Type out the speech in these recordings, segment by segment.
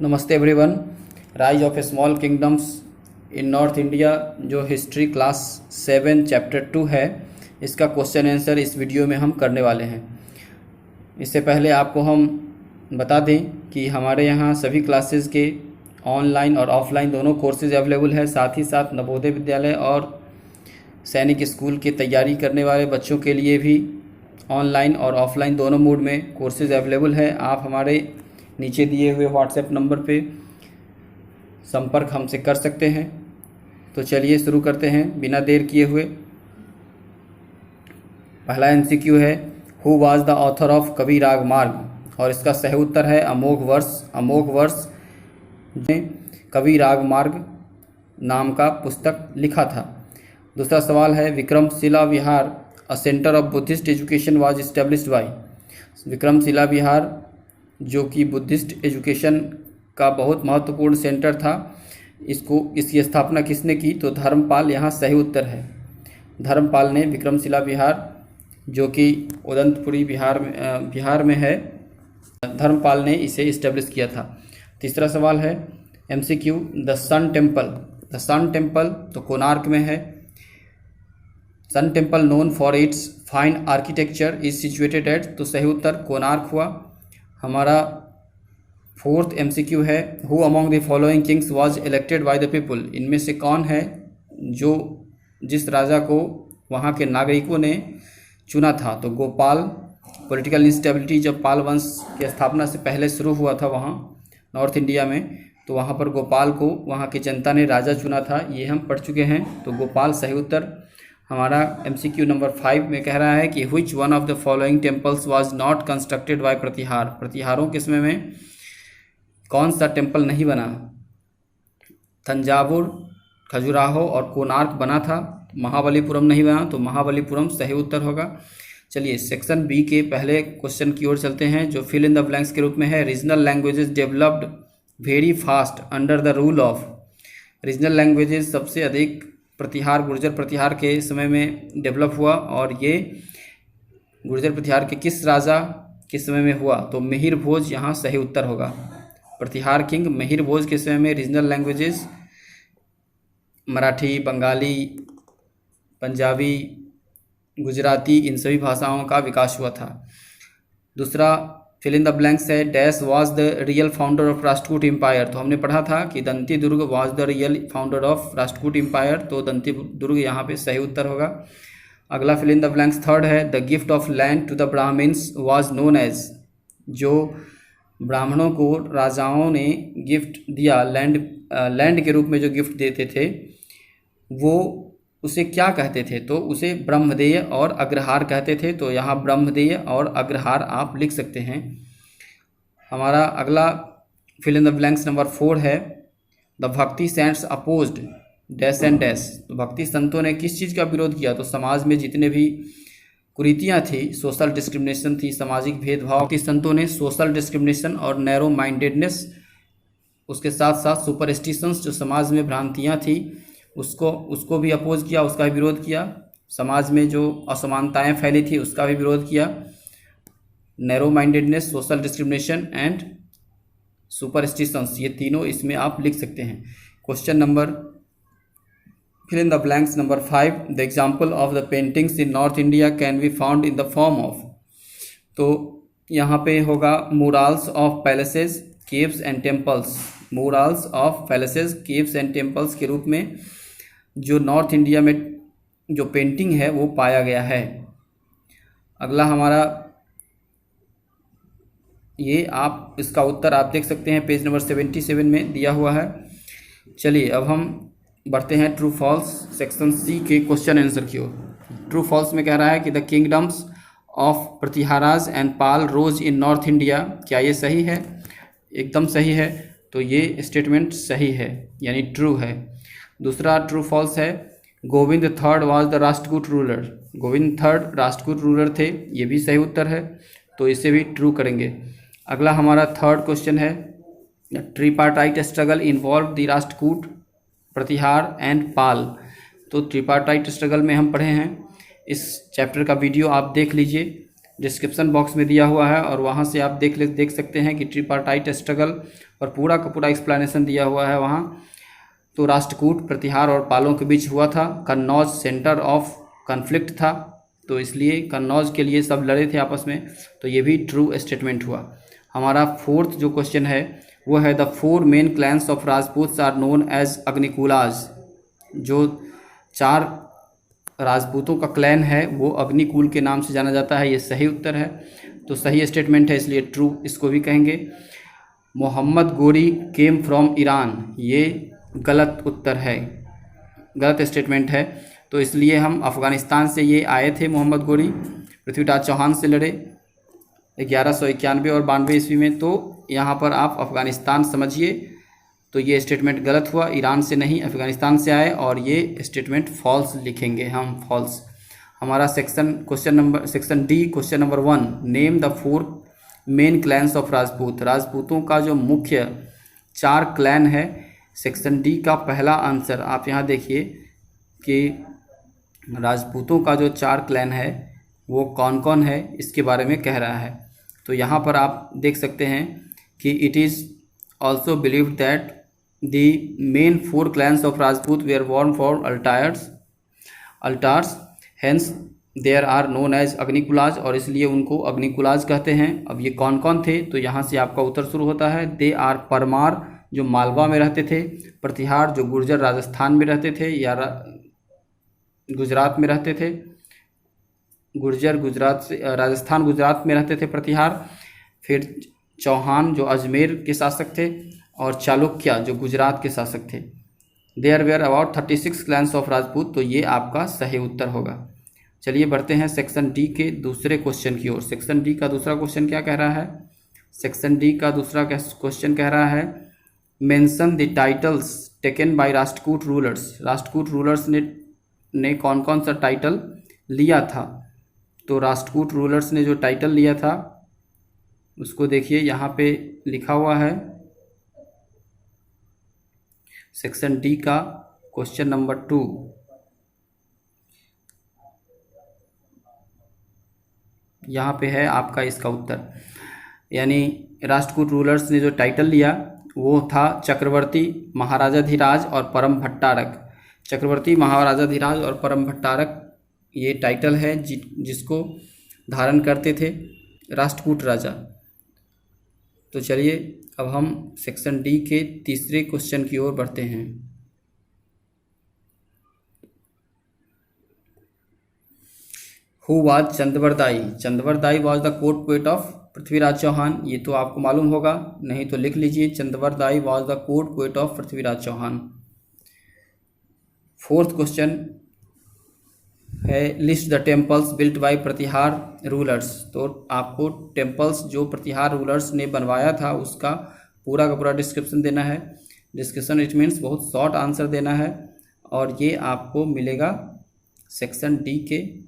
नमस्ते everyone. Rise of A small kingdoms in North India जो history class 7 chapter 2 है, इसका क्वेश्चन आंसर इस वीडियो में हम करने वाले हैं। इससे पहले आपको हम बता दें कि हमारे यहाँ सभी क्लासेस के ऑनलाइन और ऑफलाइन दोनों कोर्सेज अवेलेबल है। साथ ही साथ नवोदय विद्यालय और सैनिक स्कूल की तैयारी करने वाले बच्चों के लिए भी ऑनलाइन और ऑफलाइन दोनों मोड में कोर्सेज अवेलेबल है। आप हमारे नीचे दिए हुए व्हाट्सएप नंबर पे संपर्क हमसे कर सकते हैं। तो चलिए शुरू करते हैं बिना देर किए हुए। पहला एमसीक्यू है, who was the author of कवि रागमार्ग, और इसका सही उत्तर है अमोघ वर्ष। अमोघ वर्ष ने कवि रागमार्ग नाम का पुस्तक लिखा था। दूसरा सवाल है, Vikramshila Vihara a centre of Buddhist education was established by. Vikramshila Vihara जो कि बुद्धिस्ट एजुकेशन का बहुत महत्वपूर्ण सेंटर था, इसकी स्थापना किसने की? तो धर्मपाल यहाँ सही उत्तर है। धर्मपाल ने विक्रमशिला विहार जो कि उदंतपुरी बिहार में है, धर्मपाल ने इसे इस्टेब्लिश किया था। तीसरा सवाल है MCQ, the sun temple. The sun temple तो कोणार्क में है। Sun temple known for its fine architecture is situated at, तो सही उत्तर कोणार्क हुआ। हमारा फोर्थ एमसीक्यू है, who among the following kings was elected by the people. इनमें से कौन है जो जिस राजा को वहाँ के नागरिकों ने चुना था? तो गोपाल। पॉलिटिकल इंस्टेबिलिटी जब पाल वंश की स्थापना से पहले शुरू हुआ था वहाँ नॉर्थ इंडिया में, तो वहाँ पर गोपाल को वहाँ की जनता ने राजा चुना था, ये हम पढ़ चुके हैं। तो गोपाल सही उत्तर। हमारा एमसीक्यू नंबर 5 में कह रहा है कि which one of the following temples was not constructed by Pratihara. प्रतिहारों के समय में कौन सा टेम्पल नहीं बना? तंजावुर, खजुराहो और कोणार्क बना था, महाबलीपुरम नहीं बना। तो महाबलीपुरम सही उत्तर होगा। चलिए सेक्शन बी के पहले क्वेश्चन की ओर चलते हैं जो फिल इन द ब्लैंक्स के रूप में है। Regional languages developed very fast under the rule of. Regional languages सबसे अधिक प्रतिहार, गुर्जर प्रतिहार के समय में डेवलप हुआ, और ये गुर्जर प्रतिहार के किस राजा के समय में हुआ? तो मिहिर भोज यहाँ सही उत्तर होगा। प्रतिहार किंग मिहिर भोज के समय में रीजनल लैंग्वेजेस मराठी, बंगाली, पंजाबी, गुजराती, इन सभी भाषाओं का विकास हुआ था। दूसरा फिल इन द ब्लैंक्स है, dash was the real founder of Rashtrakuta empire. तो हमने पढ़ा था कि Dantidurga was the real founder of Rashtrakuta empire, तो दंती दुर्ग यहाँ पे सही उत्तर होगा। अगला fill in the blanks third है, the gift of land to the Brahmins was known as. जो ब्राह्मणों को राजाओं ने गिफ्ट दिया, लैंड के रूप में जो गिफ्ट देते थे, वो उसे क्या कहते थे? तो उसे ब्रह्मदेय और अग्रहार कहते थे। तो यहाँ ब्रह्मदेय और अग्रहार आप लिख सकते हैं। हमारा अगला fill in the blanks number 4 है, the bhakti saints opposed dash and dash. तो भक्ति संतों ने किस चीज़ का विरोध किया? तो समाज में जितने भी कुरीतियाँ थी, सोशल डिस्क्रिमिनेशन थी, सामाजिक भेदभाव, भक्ति संतों ने सोशल डिस्क्रिमिनेशन और नैरो माइंडेडनेस, उसके साथ साथ सुपरस्टिशंस जो समाज में भ्रांतियाँ थी उसको भी अपोज किया, उसका भी विरोध किया। समाज में जो असमानताएं फैली थी उसका भी विरोध किया। Narrow mindedness, social discrimination and superstitions, ये तीनों इसमें आप लिख सकते हैं। Question number fill in the blanks number 5, the example of the paintings in North India can be found in the form of. तो यहाँ पे होगा murals of palaces, caves and temples. Murals of palaces, caves and temples के रूप में जो north India में जो पेंटिंग है वो पाया गया है। अगला हमारा ये आप इसका उत्तर आप देख सकते हैं, पेज नंबर 77 में दिया हुआ है। चलिए अब हम बढ़ते हैं ट्रू फॉल्स सेक्शन सी के क्वेश्चन आंसर की ओर। ट्रू फॉल्स में कह रहा है कि the kingdoms of Pratiharas and Pala rose in North India. क्या ये सही है? एकदम सही है। तो ये स्टेटमेंट सही है, यानी ट्रू है। दूसरा ट्रू फॉल्स है, Govind third was the Rashtrakuta ruler. Govind third Rashtrakuta ruler थे, ये भी सही उत्तर है, तो इसे भी ट्रू करेंगे। अगला हमारा थर्ड क्वेश्चन है, tripartite struggle involve the Rashtrakuta, Pratihara and Pala. तो ट्रिपार्टाइट स्ट्रगल में हम पढ़े हैं, इस चैप्टर का वीडियो आप देख लीजिए। डिस्क्रिप्शन बॉक्स में दिया हुआ है और वहाँ से आप देख सकते हैं कि ट्रिपार्टाइट स्ट्रगल और पूरा का पूरा एक्सप्लेनेशन दिया हुआ है वहाँ। तो राष्ट्रकूट प्रतिहार और पालों के बीच हुआ था। कन्नौज सेंटर ऑफ कन्फ्लिक्ट था, तो इसलिए कन्नौज के लिए सब लड़े थे आपस में, तो ये भी ट्रू स्टेटमेंट हुआ। हमारा फोर्थ जो क्वेश्चन है वो है the 4 main clans of Rajputs are known as Agnikulas. जो 4 राजपूतों का क्लैन है वो अग्निकुल के नाम से जाना जाता है, ये सही उत्तर है। तो सही स्टेटमेंट है, इसलिए ट्रू इसको भी कहेंगे। Mohammad Ghori came from Iran, ये गलत उत्तर है, गलत स्टेटमेंट है। तो इसलिए हम अफ़गानिस्तान से ये आए थे। मोहम्मद गोरी पृथ्वीराज चौहान से लड़े 1191 और 92 ईस्वी में। तो यहाँ पर आप अफ़गानिस्तान समझिए, तो ये स्टेटमेंट गलत हुआ, ईरान से नहीं अफ़गानिस्तान से आए, और ये स्टेटमेंट फॉल्स लिखेंगे हम, फॉल्स। हमारा section D question number 1, name the 4 main clans of Rajput. राजपूतों का जो मुख्य 4 क्लैन है, सेक्शन डी का पहला आंसर आप यहाँ देखिए कि राजपूतों का जो 4 क्लैन है वो कौन कौन है, इसके बारे में कह रहा है। तो यहाँ पर आप देख सकते हैं कि it is also believed that the main 4 clans of Rajput were born for altars, hence there are known as Agnikulas, और इसलिए उनको अग्निकुलाज कहते हैं। अब ये कौन कौन थे, तो यहाँ से आपका उत्तर शुरू होता है। दे आर परमार, जो मालवा में रहते थे, प्रतिहार जो गुर्जर राजस्थान में रहते थे या गुजरात में रहते थे, गुर्जर गुजरात से राजस्थान गुजरात में रहते थे प्रतिहार, फिर चौहान जो अजमेर के शासक थे, और चालुक्य जो गुजरात के शासक थे। There were about 36 clans of Rajput, तो ये आपका सही उत्तर होगा। चलिए बढ़ते हैं सेक्शन डी के दूसरे क्वेश्चन की ओर। सेक्शन डी का दूसरा क्वेश्चन क्या कह रहा है? सेक्शन डी का दूसरा क्वेश्चन कह रहा है mention the titles taken by Rashtrakuta rulers. Rashtrakuta rulers ने कौन कौन सा टाइटल लिया था? तो राष्ट्रकूट रूलर्स ने जो टाइटल लिया था उसको देखिए, यहाँ पे लिखा हुआ है सेक्शन डी का क्वेश्चन नंबर 2। यहाँ पे है आपका इसका उत्तर, यानी राष्ट्रकूट रूलर्स ने जो टाइटल लिया वो था चक्रवर्ती, महाराजाधिराज और परम भट्टारक। चक्रवर्ती, महाराजाधिराज और परम भट्टारक ये टाइटल है जिसको धारण करते थे राष्ट्रकूट राजा। तो चलिए अब हम सेक्शन डी के तीसरे क्वेश्चन की ओर बढ़ते हैं। Who was Chandbardai? Chandbardai was the court poet of Prithviraj Chauhan. ये तो आपको मालूम होगा, नहीं तो लिख लीजिए, Chandbardai was the court poet of Prithviraj Chauhan. Fourth question है list the temples built by Pratihara rulers. तो आपको टेम्पल्स जो प्रतिहार रूलर्स ने बनवाया था उसका पूरा का पूरा डिस्क्रिप्शन देना है। डिस्क्रिप्शन इट मीन्स बहुत शॉर्ट आंसर देना है, और ये आपको मिलेगा सेक्शन डी के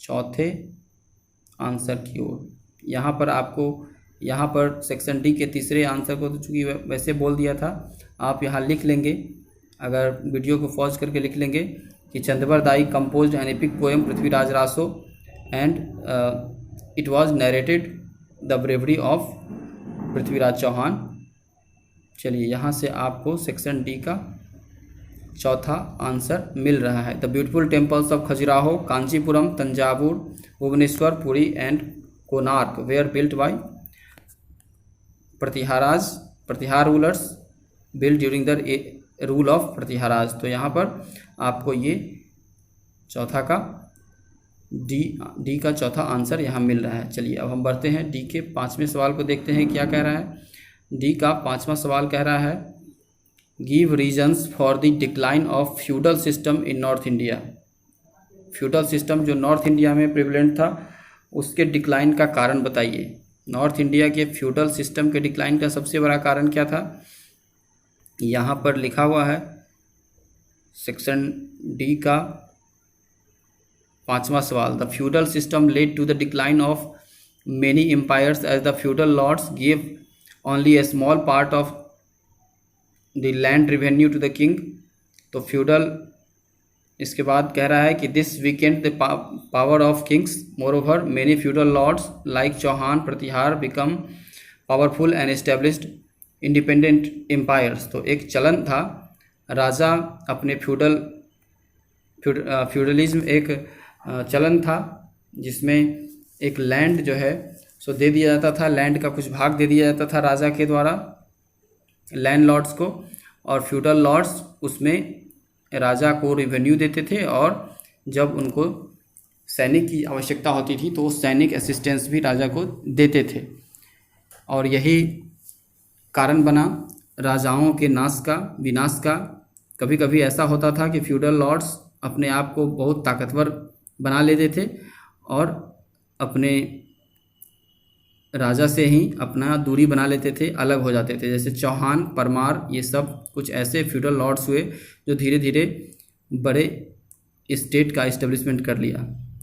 चौथे आंसर की ओर। यहाँ पर सेक्शन डी के तीसरे आंसर को तो चूँकि वैसे बोल दिया था, आप यहाँ लिख लेंगे, अगर वीडियो को पॉज करके लिख लेंगे कि Chandbardai composed an epic poem Prithviraj Raso and it was narrated the bravery of Prithviraj Chauhan. चलिए यहाँ से आपको सेक्शन डी का चौथा आंसर मिल रहा है। The beautiful temples of Khajuraho, Kanchipuram, Thanjavur, Bhubaneswar, Puri and Konark were built by Pratihara rulers built during the rule of Pratiharas. तो यहाँ पर आपको ये चौथा का डी का चौथा आंसर यहाँ मिल रहा है। चलिए अब हम बढ़ते हैं डी के 5वें सवाल को, देखते हैं क्या कह रहा है। डी का 5वां सवाल कह रहा है give reasons for the decline of feudal system in North India. Feudal system जो नॉर्थ इंडिया में प्रिवलेंट था उसके डिक्लाइन का कारण बताइए। नॉर्थ इंडिया के फ्यूडल सिस्टम के डिक्लाइन का सबसे बड़ा कारण क्या था? यहाँ पर लिखा हुआ है सेक्शन डी का 5वां सवाल, the feudal system led to the decline of many empires as the feudal lords give only a small part of the land revenue to the king. तो फ्यूडल इसके बाद कह रहा है कि this weakened the power of kings, moreover many feudal lords like Chauhan Pratihara become powerful and established independent empires. तो एक चलन था, राजा अपने फ्यूडलिज्म एक चलन था जिसमें एक लैंड जो है सो दे दिया जाता था, लैंड का कुछ भाग दे दिया जाता था राजा के द्वारा लैंड लॉर्ड्स को, और फ्यूडल लॉर्ड्स उसमें राजा को रेवेन्यू देते थे, और जब उनको सैनिक की आवश्यकता होती थी तो वो सैनिक असिस्टेंस भी राजा को देते थे। और यही कारण बना राजाओं के विनाश का। कभी कभी ऐसा होता था कि फ्यूडल लॉर्ड्स अपने आप को बहुत ताकतवर बना लेते थे और अपने राजा से ही अपना दूरी बना लेते थे, अलग हो जाते थे। जैसे चौहान, परमार, ये सब कुछ ऐसे फ्यूडल लॉर्ड्स हुए जो धीरे धीरे बड़े स्टेट का इस्टेब्लिशमेंट कर लिया।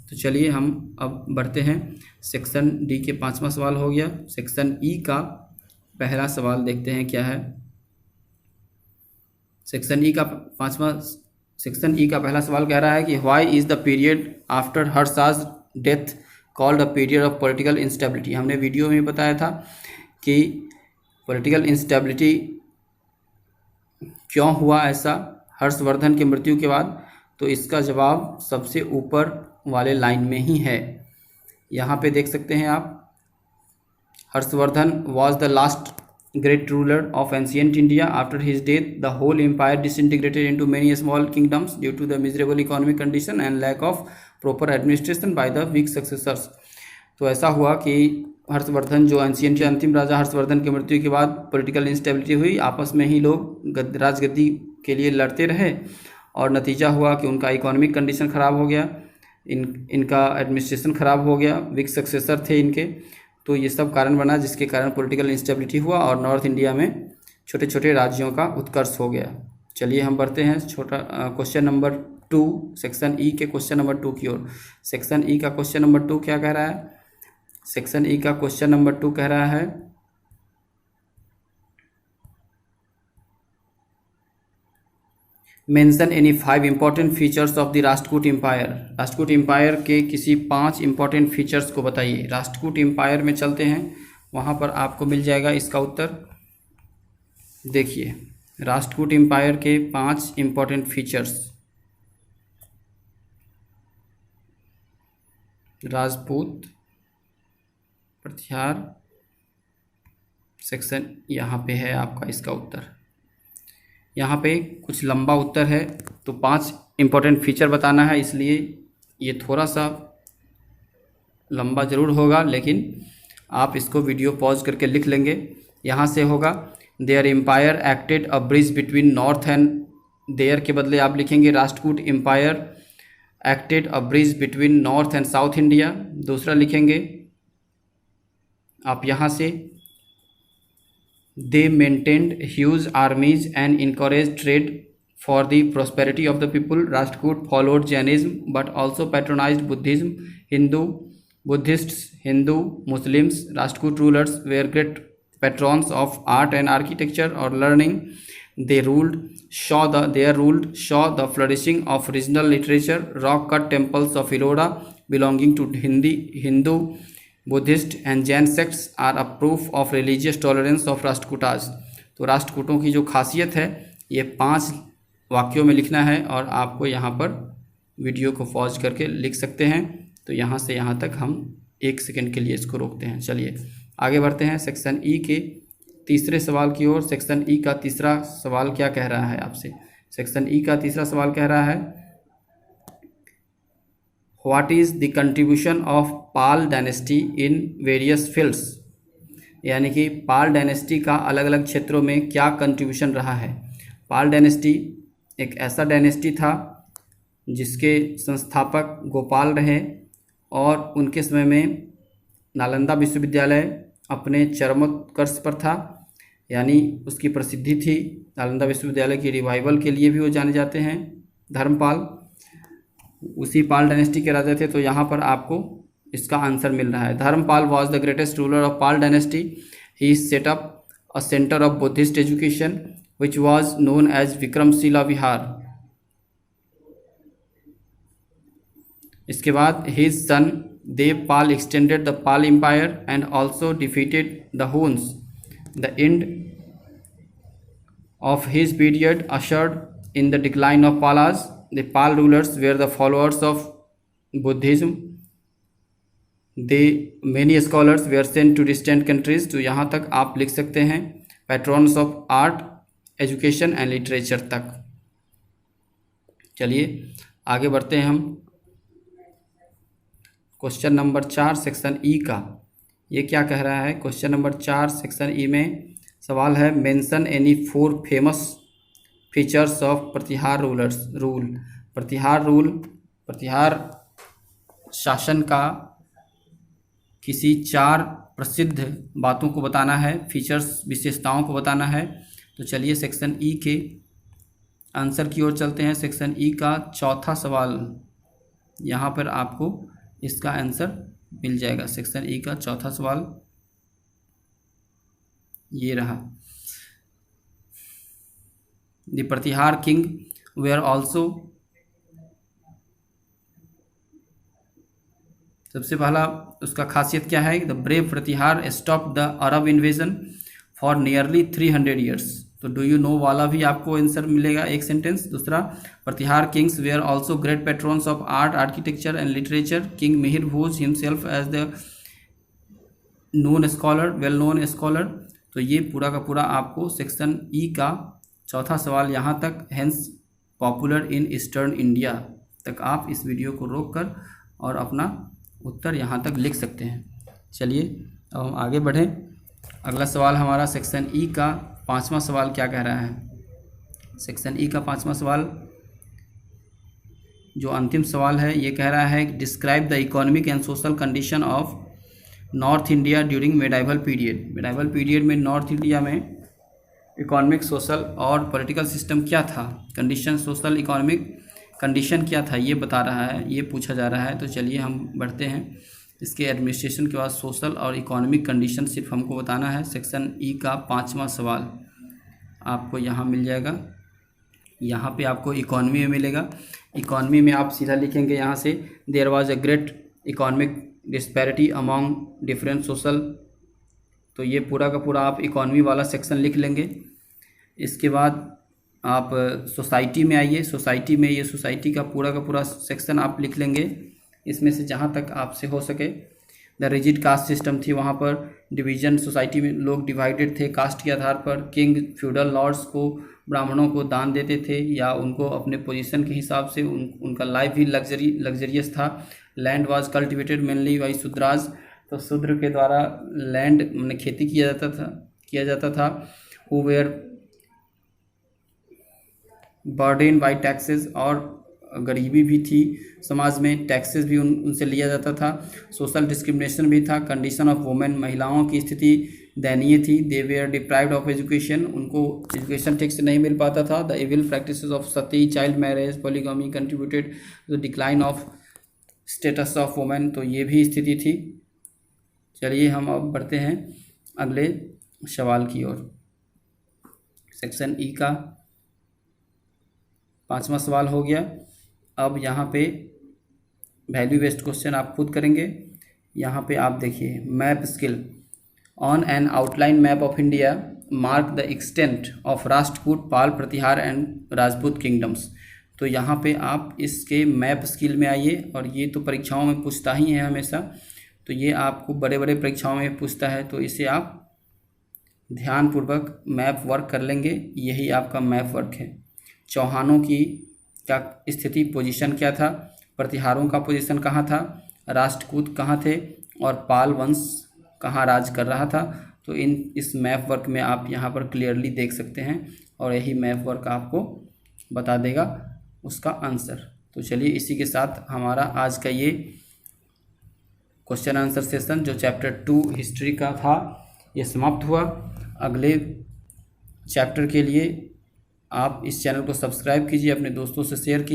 तो चलिए हम अब बढ़ते हैं। सेक्शन डी के 5वां सवाल हो गया। सेक्शन ई का पहला सवाल देखते हैं क्या है। सेक्शन ई का पहला सवाल कह रहा है कि why is the period after Harsha's death called a period of political instability. हमने वीडियो में बताया था कि पॉलिटिकल इंस्टेबिलिटी क्यों हुआ ऐसा हर्षवर्धन की मृत्यु के बाद। तो इसका जवाब सबसे ऊपर वाले लाइन में ही है। यहाँ पे देख सकते हैं आप, Harshvardhan was the last great ruler of ancient India. After his death, the whole empire disintegrated into many small kingdoms due to the miserable economic condition and lack of proper administration by the weak successors. तो ऐसा हुआ कि हर्षवर्धन जो ancient के अंतिम राजा हर्षवर्धन की मृत्यु के बाद पॉलिटिकल इंस्टेबिलिटी हुई, आपस में ही लोग राजगद्दी के लिए लड़ते रहे और नतीजा हुआ कि उनका इकोनॉमिक कंडीशन ख़राब हो गया, इनका एडमिनिस्ट्रेशन ख़राब हो गया, वीक सक्सेसर थे इनके। तो ये सब कारण बना जिसके कारण पॉलिटिकल इंस्टेबिलिटी हुआ और नॉर्थ इंडिया में छोटे छोटे राज्यों का उत्कर्ष हो गया। चलिए हम बढ़ते हैं क्वेश्चन नंबर 2, सेक्शन ई के क्वेश्चन नंबर 2 की ओर। सेक्शन ई का क्वेश्चन नंबर 2 क्या कह रहा है? सेक्शन ई का क्वेश्चन नंबर 2 कह रहा है, mention any 5 important features of the Rashtrakuta empire. Rashtrakuta empire के किसी 5 इंपॉर्टेंट फीचर्स को बताइए। राष्ट्रकूट एम्पायर में चलते हैं, वहाँ पर आपको मिल जाएगा इसका उत्तर। देखिए, राष्ट्रकूट एम्पायर के 5 इंपॉर्टेंट फीचर्स। राजपूत, प्रत्यार, सेक्शन यहाँ पे है आपका इसका उत्तर। यहाँ पे कुछ लंबा उत्तर है तो 5 इंपॉर्टेंट फीचर बताना है, इसलिए ये थोड़ा सा लंबा ज़रूर होगा, लेकिन आप इसको वीडियो पॉज करके लिख लेंगे। यहाँ से होगा there empire acted a bridge between north and, there के बदले आप लिखेंगे Rashtrakuta empire acted a bridge between north and south India. दूसरा लिखेंगे आप यहाँ से they maintained huge armies and encouraged trade for the prosperity of the people. Rashtrakoot followed Jainism but also patronized Buddhism. Buddhists, Hindu, Muslims. Rashtrakoot rulers were great patrons of art and architecture or learning. Their rule saw the flourishing of regional literature. Rock-cut temples of Ellora belonging to Hindu, Buddhist and Jain sects are a proof of religious tolerance of Rashtrakutas. तो राष्ट्रकूटों की जो खासियत है ये 5 वाक्यों में लिखना है और आपको यहाँ पर वीडियो को पॉज करके लिख सकते हैं। तो यहाँ से यहाँ तक हम 1 सेकंड के लिए इसको रोकते हैं। चलिए आगे बढ़ते हैं सेक्शन ई के तीसरे सवाल की ओर। सेक्शन ई का तीसरा सवाल क्या कह रहा है आपसे? सेक्शन ई का तीसरा सवाल कह रहा है, What is the contribution of Pal dynasty in various fields? यानी कि पाल डायनेस्टी का अलग अलग क्षेत्रों में क्या कंट्रीब्यूशन रहा है। पाल डायनेस्टी एक ऐसा डायनेस्टी था जिसके संस्थापक गोपाल रहे और उनके समय में नालंदा विश्वविद्यालय अपने चरमोत्कर्ष पर था, यानी उसकी प्रसिद्धि थी। नालंदा विश्वविद्यालय की रिवाइवल के लिए भी वो जाने जाते हैं। धर्मपाल उसी पाल डायनेस्टी के राजा थे। तो यहाँ पर आपको इसका आंसर मिल रहा है। Dharmapala was the greatest ruler of Pala dynasty. He set up a centre of Buddhist education which was known as Vikramshila Vihara. इसके बाद his son Devapala extended the Pala empire and also defeated the Huns. The end of his period ushered in the decline of Palas. The Pal rulers were the followers of Buddhism. The many scholars were sent to distant countries. तो यहाँ तक आप लिख सकते हैं patrons of art, education and literature तक। चलिए आगे बढ़ते हैं हम। क्वेश्चन नंबर 4 सेक्शन ई का ये क्या कह रहा है? क्वेश्चन नंबर 4 सेक्शन ई में सवाल है, mention any 4 famous features of Pratihara rule. Pratihara शासन का किसी 4 प्रसिद्ध बातों को बताना है, फीचर्स विशेषताओं को बताना है। तो चलिए सेक्शन ई के आंसर की ओर चलते हैं। सेक्शन ई का चौथा सवाल, यहाँ पर आपको इसका आंसर मिल जाएगा। सेक्शन ई का चौथा सवाल ये रहा। The Pratihara king were also, सबसे पहला उसका खासियत क्या है? The brave Pratihara stop the Arab invasion for nearly 300 years. तो डू यू नो वाला भी आपको आंसर मिलेगा एक सेंटेंस। दूसरा, Pratihara kings were also great patrons of art, architecture and literature. King Mihir Bhoja himself as the known scholar, well known scholar. तो ये पूरा का पूरा आपको सेक्शन ई का चौथा सवाल यहाँ तक, hence popular in eastern India तक आप इस वीडियो को रोक कर और अपना उत्तर यहाँ तक लिख सकते हैं। चलिए अब हम आगे बढ़ें। अगला सवाल हमारा सेक्शन ई का 5वां सवाल क्या कह रहा है? सेक्शन ई का 5वां सवाल जो अंतिम सवाल है ये कह रहा है, describe the economic and social condition of north India during medieval period. Medieval period में नॉर्थ इंडिया में इकोनॉमिक, सोशल और पॉलिटिकल सिस्टम क्या था? कंडीशन, सोशल, इकोनॉमिक कंडीशन क्या था ये बता रहा है, ये पूछा जा रहा है। तो चलिए हम बढ़ते हैं। इसके एडमिनिस्ट्रेशन के बाद सोशल और इकोनॉमिक कंडीशन सिर्फ हमको बताना है। सेक्शन ई का 5वां सवाल आपको यहाँ मिल जाएगा। यहाँ पे आपको इकोनॉमी में मिलेगा। इकोनॉमी में आप सीधा लिखेंगे यहाँ से, there was a great economic disparity among different social. तो ये पूरा का पूरा आप इकोनॉमी वाला सेक्शन लिख लेंगे। इसके बाद आप सोसाइटी में आइए। सोसाइटी में ये सोसाइटी का पूरा सेक्शन आप लिख लेंगे। इसमें से जहाँ तक आपसे हो सके, द रिजिड कास्ट सिस्टम थी, वहाँ पर डिवीजन, सोसाइटी में लोग डिवाइडेड थे कास्ट के आधार पर। किंग फ्यूडल लॉर्ड्स को, ब्राह्मणों को दान देते थे या उनको अपने पोजीशन के हिसाब से उनका लाइफ भी लग्जरियस था। Land was cultivated mainly by Shudras. तो शूद्र के द्वारा लैंड में खेती किया जाता था। Who were burden by taxes, और गरीबी भी थी समाज में, टैक्सेस भी उनसे लिया जाता था। सोशल डिस्क्रिमिनेशन भी था। कंडीशन ऑफ वुमेन, महिलाओं की स्थिति दयनीय थी। They were deprived of education, उनको एजुकेशन ठीक से नहीं मिल पाता था। The evil practices of sati, child marriage, polygamy contributed to the decline of status of women. तो ये भी स्थिति थी। चलिए हम अब बढ़ते हैं अगले सवाल की ओर। सेक्शन ई का 5वां सवाल हो गया। अब यहाँ पे वैल्यू बेस्ड क्वेश्चन आप खुद करेंगे। यहाँ पे आप देखिए, map skill on an outline map of India mark the extent of Rashtrakuta, Pala, Pratihara and Rajput kingdoms. तो यहाँ पे आप इसके मैप स्किल में आइए, और ये तो परीक्षाओं में पूछता ही है हमेशा। तो ये आपको बड़े बड़े परीक्षाओं में पूछता है, तो इसे आप ध्यानपूर्वक मैप वर्क कर लेंगे। यही आपका मैप वर्क है। चौहानों की क्या स्थिति, पोजीशन क्या था, प्रतिहारों का पोजीशन कहाँ था, राष्ट्रकूट कहाँ थे, और पाल वंश कहाँ राज कर रहा था। तो इस मैप वर्क में आप यहाँ पर क्लियरली देख सकते हैं, और यही मैप वर्क आपको बता देगा उसका आंसर। तो चलिए इसी के साथ हमारा आज का ये क्वेश्चन आंसर सेशन जो चैप्टर 2 हिस्ट्री का था ये समाप्त हुआ। अगले चैप्टर के लिए आप इस चैनल को सब्सक्राइब कीजिए, अपने दोस्तों से शेयर कीजिए।